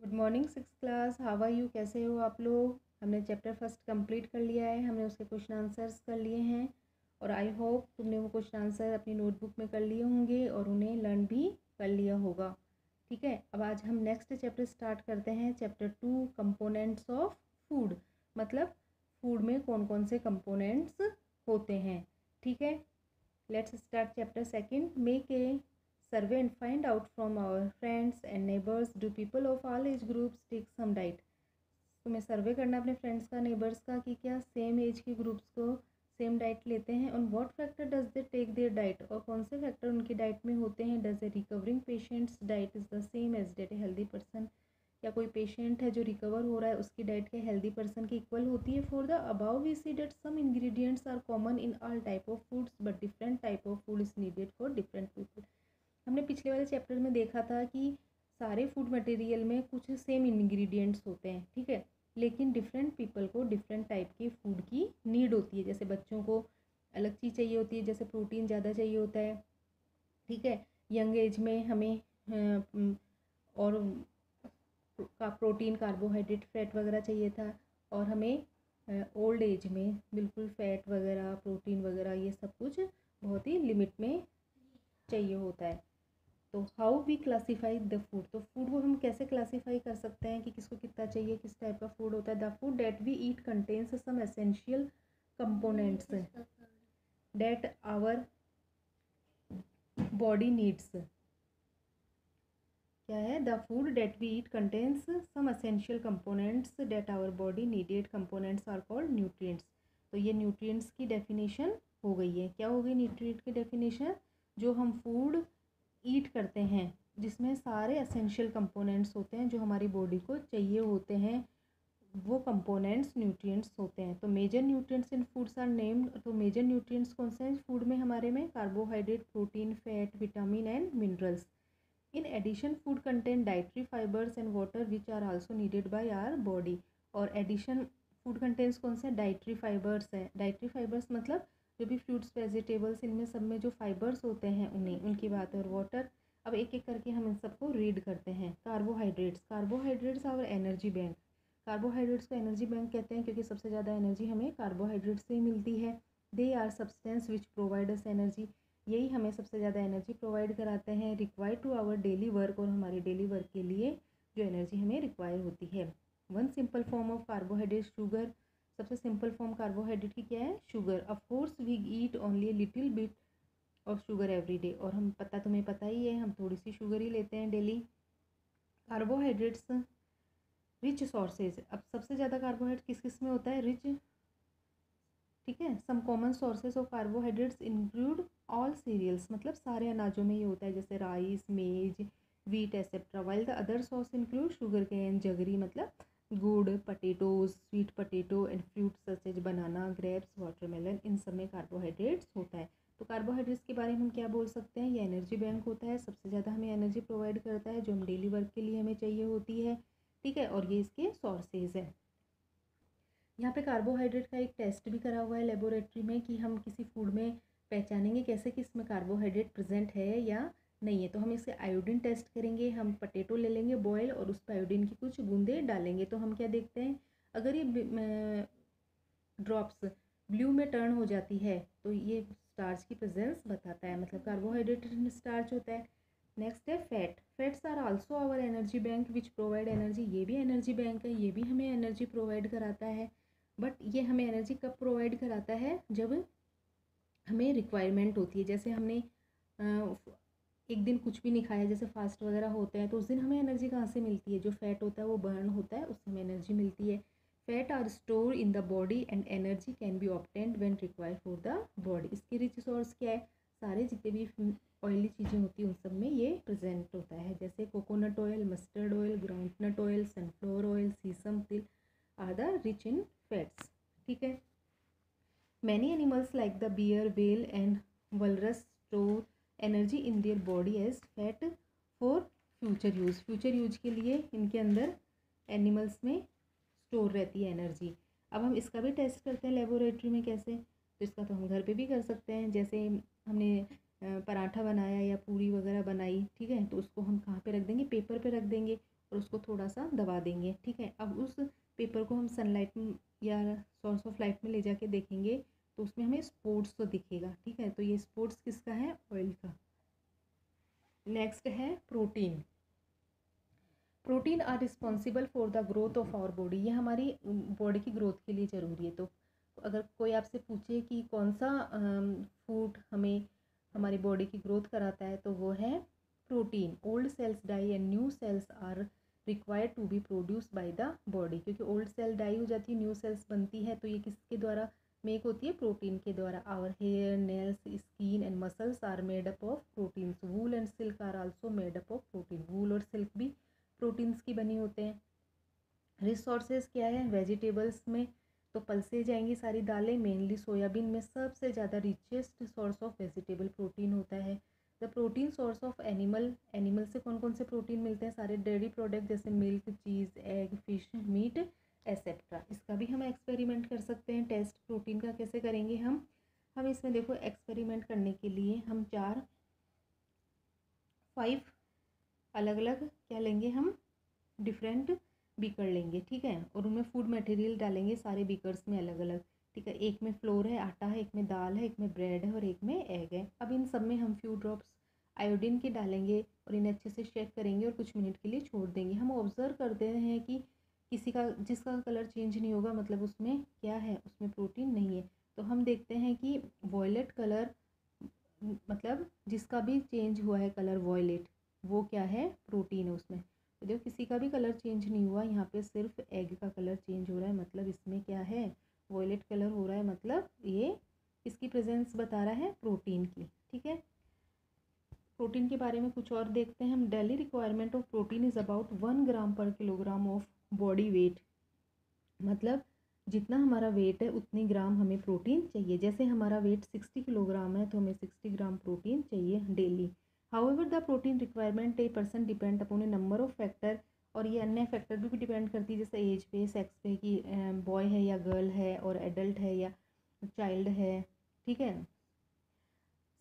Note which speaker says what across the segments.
Speaker 1: Good morning six class, how are you? कैसे हो आप लोग? हमने चैप्टर फर्स्ट कंप्लीट कर लिया है, हमने उसके क्वेश्चन आंसर्स कर लिए हैं और आई होप तुमने वो क्वेश्चन आंसर अपनी नोटबुक में कर लिए होंगे और उन्हें लर्न भी कर लिया होगा। ठीक है, अब आज हम नेक्स्ट चैप्टर स्टार्ट करते हैं। चैप्टर 2, कंपोनेंट्स ऑफ फूड, मतलब फूड में कौन कौन से कंपोनेंट्स होते हैं। ठीक है, let's start chapter second. Make a survey and find out from our friends and neighbors, do people of all age groups take some diet। तुम्हें सर्वे करना अपने फ्रेंड्स का, नेबर्स का, कि क्या सेम एज के ग्रुप्स को सेम डाइट लेते हैं। On what factor does they take their diet, और कौन से फैक्टर उनकी डाइट में होते हैं। Does a recovering patients diet is the same as that a healthy person, या कोई पेशेंट है जो रिकवर हो रहा है उसकी डाइट के हेल्दी पर्सन की इक्वल होती है। For the above we see that some ingredients are common in all type of foods but different type of food is needed for different people. हमने पिछले वाले चैप्टर में देखा था कि सारे फूड मटेरियल में कुछ सेम इंग्रेडिएंट्स होते हैं, ठीक है, लेकिन डिफरेंट पीपल को डिफरेंट टाइप के फूड की नीड होती है। जैसे बच्चों को अलग चीज़ चाहिए होती है, जैसे प्रोटीन ज़्यादा चाहिए होता है, ठीक है, यंग एज में हमें और प्रोटीन, कार्बोहाइड्रेट, फैट वगैरह चाहिए था, और हमें ओल्ड एज में बिल्कुल फैट वगैरह, प्रोटीन वगैरह, ये सब कुछ बहुत ही लिमिट में चाहिए होता है। तो how we classify the food, तो फूड को हम कैसे क्लासीफाई कर सकते हैं कि किसको कितना चाहिए, किस टाइप का फूड होता है। The food that we eat contains some essential components that our body needs. क्या है? The food that we eat contains some essential components that our body needed. Components are called nutrients. तो ये nutrients की definition हो गई है। क्या हो गई न्यूट्रिएंट की डेफिनेशन? जो हम फूड ईट करते हैं जिसमें सारे एसेंशियल कंपोनेंट्स होते हैं जो हमारी बॉडी को चाहिए होते हैं, वो कंपोनेंट्स न्यूट्रिएंट्स होते हैं। तो major nutrients in foods are named. तो मेजर न्यूट्रिएंट्स कौन से हैं फूड में हमारे में? Carbohydrate, protein, fat, vitamin and minerals. In addition, food contain dietary fibers and water which are also needed by our body। और एडिशन फूड कंटेंट्स कौन से? डाइटरी फाइबर्स है। डाइटरी फाइबर्स मतलब जो भी फ्रूट्स, वेजिटेबल्स, इनमें सब में जो फाइबर्स होते हैं उन्हें, उनकी बात है। और वाटर। अब एक एक करके हम इन सबको रीड करते हैं। कार्बोहाइड्रेट्स, कार्बोहाइड्रेट्स और एनर्जी बैंक। कार्बोहाइड्रेट्स को एनर्जी बैंक कहते हैं क्योंकि सबसे ज़्यादा एनर्जी हमें कार्बोहाइड्रेट से ही मिलती है। They are substance which provide us energy, यही हमें सबसे ज़्यादा एनर्जी प्रोवाइड कराते हैं। Require to our daily work, और हमारे डेली वर्क के लिए जो एनर्जी हमें रिक्वायर होती है। One simple form of carbohydrate sugar, सबसे सिंपल फॉर्म कार्बोहाइड्रेट की क्या है? Sugar. Of course we eat only a little bit of sugar every day, और हम तुम्हें पता ही है हम थोड़ी सी शुगर ही लेते हैं डेली। कार्बोहाइड्रेट्स रिच सोर्सेज, अब सबसे ज़्यादा कार्बोहाइड्रेट किस किस में होता है? रिच, ठीक है। Some common sources of carbohydrates include all cereals, मतलब सारे अनाजों में ये होता है, जैसे rice, maize, wheat etcetera. While the other source include sugar cane, jaggery मतलब गुड़, potatoes, sweet potato and fruits such as banana, grapes, watermelon, इन सब में कार्बोहाइड्रेट्स होता है। तो कार्बोहाइड्रेट्स के बारे में हम क्या बोल सकते हैं? ये एनर्जी बैंक होता है, सबसे ज़्यादा हमें एनर्जी प्रोवाइड करता है जो हम डेली वर्क के लिए हमें चाहिए होती है, ठीक है, और ये इसके सोर्सेज हैं। यहाँ पे कार्बोहाइड्रेट का एक टेस्ट भी करा हुआ है लेबोरेटरी में कि हम किसी फूड में पहचानेंगे कैसे कि इसमें कार्बोहाइड्रेट प्रेजेंट है या नहीं है। तो हम इसे आयोडीन टेस्ट करेंगे। हम पटेटो ले लेंगे बॉयल और उस पर आयोडीन की कुछ बूंदे डालेंगे, तो हम क्या देखते हैं? अगर ये ड्रॉप्स ब्लू में टर्न हो जाती है तो ये स्टार्च की प्रेजेंस बताता है, मतलब कार्बोहाइड्रेट स्टार्च होता है। नेक्स्ट है fat. Fats are also our energy bank which provide energy, ये भी एनर्जी बैंक है, ये भी हमें एनर्जी प्रोवाइड कराता है। बट ये हमें एनर्जी कब प्रोवाइड कराता है? जब हमें रिक्वायरमेंट होती है। जैसे हमने एक दिन कुछ भी नहीं खाया, जैसे फास्ट वगैरह होते हैं, तो उस दिन हमें एनर्जी कहाँ से मिलती है? जो फैट होता है वो बर्न होता है, उससे हमें एनर्जी मिलती है। Fat are store in the body and energy can be obtained when required for the body. इसके रिच सोर्स क्या है? सारे जितने भी ऑयली चीज़ें होती हैं उन सब में ये प्रेजेंट होता है, जैसे coconut oil, mustard oil, groundnut oil, sunflower oil, sesame तिल are the rich in fats, ठीक है। Many animals like the bear, whale and walrus store energy in their body as fat for future use. Future use के लिए इनके अंदर animals में store रहती है एनर्जी। अब हम इसका भी टेस्ट करते हैं लेबोरेटरी में, कैसे? तो इसका तो हम घर पे भी कर सकते हैं। जैसे हमने पराठा बनाया या पूरी वगैरह बनाई, ठीक है, तो उसको हम कहाँ पे रख देंगे? पेपर पे रख देंगे, और उसको थोड़ा सा दबा देंगे, ठीक है। अब उस पेपर को हम सनलाइट या सोर्स ऑफ लाइट में ले जाके देखेंगे तो उसमें हमें स्पॉट्स तो दिखेगा, ठीक है। तो ये स्पॉट्स किसका है? ऑयल का। नेक्स्ट है protein. Protein are responsible for the growth of our body. ये हमारी बॉडी की ग्रोथ के लिए ज़रूरी है। तो अगर कोई आपसे पूछे कि कौन सा फूड हमें हमारी बॉडी की ग्रोथ कराता है तो वो है protein. Old cells die and new cells are required to be produce by the body. क्योंकि ओल्ड सेल डाई हो जाती है, न्यू सेल्स बनती है, तो ये किसके द्वारा मेक होती है? प्रोटीन के द्वारा। Our hair, nails, skin and muscles are made up of proteins. Wool and silk are also made up of protein. Wool और सिल्क भी प्रोटीन्स की बनी होते हैं। रिसोर्सेज क्या है? वेजिटेबल्स में तो पल्सेज आएंगी सारी दालें, मेनली सोयाबीन में सबसे ज़्यादा richest source of vegetable protein होता है। The protein source of animal. Animal से कौन कौन से प्रोटीन मिलते हैं? सारे डेयरी प्रोडक्ट जैसे मिल्क, चीज़, एग, फिश, मीट एसेट्रा। इसका भी हम एक्सपेरिमेंट कर सकते हैं। टेस्ट प्रोटीन का कैसे करेंगे हम इसमें देखो एक्सपेरिमेंट करने के लिए हम 5 अलग अलग क्या लेंगे? हम डिफरेंट बीकर लेंगे, ठीक है। और उनमें फूड मटेरियल डालेंगे सारे बीकर्स में अलग अलग, ठीक है। एक में फ्लोर है, आटा है, एक में दाल है, एक में ब्रेड है और एक में एग है। अब इन सब में हम फ्यू ड्रॉप्स आयोडीन के डालेंगे और इन्हें अच्छे से शेक करेंगे और कुछ मिनट के लिए छोड़ देंगे। हम ऑब्जर्व करते हैं कि जिसका कलर चेंज नहीं होगा, मतलब उसमें क्या है? उसमें प्रोटीन नहीं है। तो हम देखते हैं कि वॉयलेट कलर, मतलब जिसका भी चेंज हुआ है कलर वॉयलेट, वो क्या है? प्रोटीन है उसमें। तो जो किसी का भी कलर चेंज नहीं हुआ, यहाँ पे सिर्फ एग का कलर चेंज हो रहा है, मतलब इसमें क्या है? वॉयलेट कलर हो रहा है, मतलब ये इसकी प्रेजेंस बता रहा है प्रोटीन की, ठीक है। प्रोटीन के बारे में कुछ और देखते हैं हम। Daily requirement of protein is about 1 ग्राम पर किलोग्राम ऑफ बॉडी वेट। मतलब जितना हमारा वेट है उतनी ग्राम हमें प्रोटीन चाहिए। जैसे हमारा वेट 60 किलोग्राम है तो हमें 60 ग्राम प्रोटीन चाहिए daily. However the protein requirement a person depend upon A number of factor. और ये अन्य फैक्टर भी डिपेंड करती है, जैसे एज पे, सेक्स पे, कि बॉय है या गर्ल है, और एडल्ट है या चाइल्ड है, ठीक है।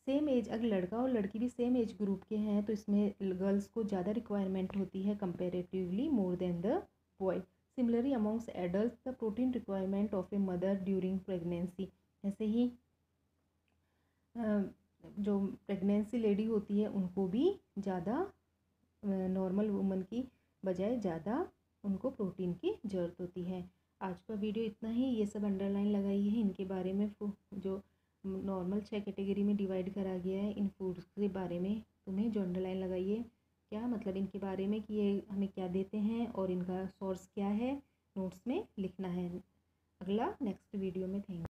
Speaker 1: सेम एज, अगर लड़का और लड़की भी सेम एज ग्रुप के हैं तो इसमें गर्ल्स को ज़्यादा रिक्वायरमेंट होती है comparatively more than the boy. Similarly amongst adult the protein requirement of a mother during pregnancy. ऐसे ही जो प्रेगनेंसी लेडी होती है उनको भी ज़्यादा, नॉर्मल वुमन की बजाय ज़्यादा उनको प्रोटीन की ज़रूरत होती है। आज का वीडियो इतना ही। ये सब अंडरलाइन लगाई है इनके बारे में, जो नॉर्मल 6 कैटेगरी में डिवाइड करा गया है इन फूड्स के बारे में। तुम्हें जो अंडरलाइन लगाइए क्या मतलब इनके बारे में, कि ये हमें क्या देते हैं और इनका सोर्स क्या है, नोट्स में लिखना है। अगला नेक्स्ट वीडियो में। थैंक